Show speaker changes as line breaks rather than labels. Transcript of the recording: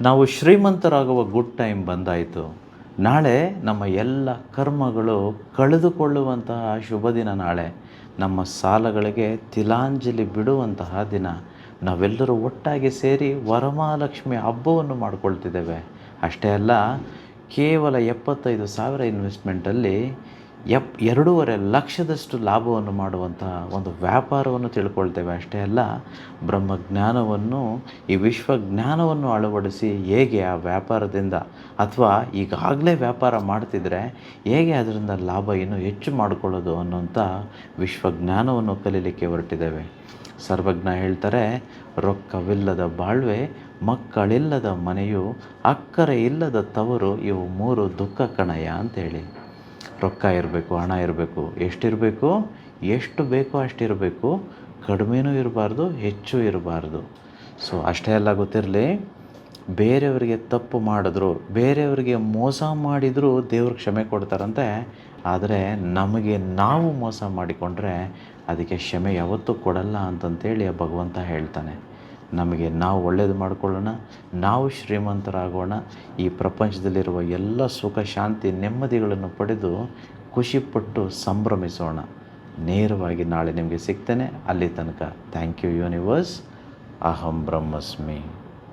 ನಾವು ಶ್ರೀಮಂತರಾಗುವ good time ಬಂದಾಯಿತು. ನಾಳೆ ನಮ್ಮ ಎಲ್ಲ ಕರ್ಮಗಳು ಕಳೆದುಕೊಳ್ಳುವಂತಹ ಶುಭ ದಿನ ನಾಳೆ. ನಮ್ಮ ಸಾಲಗಳಿಗೆ ತಿಲಾಂಜಲಿ ಬಿಡುವಂತಹ ದಿನ. ನಾವೆಲ್ಲರೂ ಒಟ್ಟಾಗಿ ಸೇರಿ ವರಮಹಾಲಕ್ಷ್ಮಿ ಹಬ್ಬವನ್ನು ಮಾಡ್ಕೊಳ್ತಿದ್ದೇವೆ. ಅಷ್ಟೇ ಅಲ್ಲ, ಕೇವಲ 75,000 ಇನ್ವೆಸ್ಟ್ಮೆಂಟಲ್ಲಿ 2.5 ಲಕ್ಷದಷ್ಟು ಲಾಭವನ್ನು ಮಾಡುವಂತಹ ಒಂದು ವ್ಯಾಪಾರವನ್ನು ತಿಳ್ಕೊಳ್ತೇವೆ. ಅಷ್ಟೇ ಅಲ್ಲ, ಬ್ರಹ್ಮಜ್ಞಾನವನ್ನು, ಈ ವಿಶ್ವಜ್ಞಾನವನ್ನು ಅಳವಡಿಸಿ ಹೇಗೆ ಆ ವ್ಯಾಪಾರದಿಂದ, ಅಥವಾ ಈಗಾಗಲೇ ವ್ಯಾಪಾರ ಮಾಡ್ತಿದ್ರೆ ಹೇಗೆ ಅದರಿಂದ ಲಾಭ ಇನ್ನೂ ಹೆಚ್ಚು ಮಾಡಿಕೊಳ್ಳೋದು ಅನ್ನೋಂಥ ವಿಶ್ವಜ್ಞಾನವನ್ನು ಕಲೀಲಿಕ್ಕೆ ಹೊರಟಿದ್ದೇವೆ. ಸರ್ವಜ್ಞ ಹೇಳ್ತಾರೆ, ರೊಕ್ಕವಿಲ್ಲದ ಬಾಳ್ವೆ, ಮಕ್ಕಳಿಲ್ಲದ ಮನೆಯು, ಅಕ್ಕರೆ ಇಲ್ಲದ ತವರು, ಇವು 3 ದುಃಖ ಕಣಯ್ಯ ಅಂತೇಳಿ. ರೊಕ್ಕ ಇರಬೇಕು, ಹಣ ಇರಬೇಕು. ಎಷ್ಟಿರಬೇಕು? ಎಷ್ಟು ಬೇಕೋ ಅಷ್ಟಿರಬೇಕು. ಕಡಿಮೆನೂ ಇರಬಾರ್ದು, ಹೆಚ್ಚು ಇರಬಾರ್ದು. ಸೊ ಅಷ್ಟೇ ಅಲ್ಲ, ಗೊತ್ತಿರಲಿ, ಬೇರೆಯವರಿಗೆ ತಪ್ಪು ಮಾಡಿದ್ರು, ಬೇರೆಯವರಿಗೆ ಮೋಸ ಮಾಡಿದರೂ ದೇವ್ರು ಕ್ಷಮೆ ಕೊಡ್ತಾರಂತೆ. ಆದರೆ ನಮಗೆ ನಾವು ಮೋಸ ಮಾಡಿಕೊಂಡ್ರೆ ಅದಕ್ಕೆ ಕ್ಷಮೆ ಯಾವತ್ತೂ ಕೊಡಲ್ಲ ಅಂತಂತೇಳಿ ಭಗವಂತ ಹೇಳ್ತಾನೆ. ನಮಗೆ ನಾವು ಒಳ್ಳೆಯದು ಮಾಡಿಕೊಳ್ಳೋಣ, ನಾವು ಶ್ರೀಮಂತರಾಗೋಣ, ಈ ಪ್ರಪಂಚದಲ್ಲಿರುವ ಎಲ್ಲ ಸುಖ, ಶಾಂತಿ, ನೆಮ್ಮದಿಗಳನ್ನು ಪಡೆದು ಖುಷಿಪಟ್ಟು ಸಂಭ್ರಮಿಸೋಣ. ನೇರವಾಗಿ ನಾಳೆ ನಿಮಗೆ ಸಿಗ್ತೇನೆ. ಅಲ್ಲಿ ತನಕ ಥ್ಯಾಂಕ್ ಯು ಯೂನಿವರ್ಸ್. ಅಹಂ ಬ್ರಹ್ಮಸ್ಮಿ.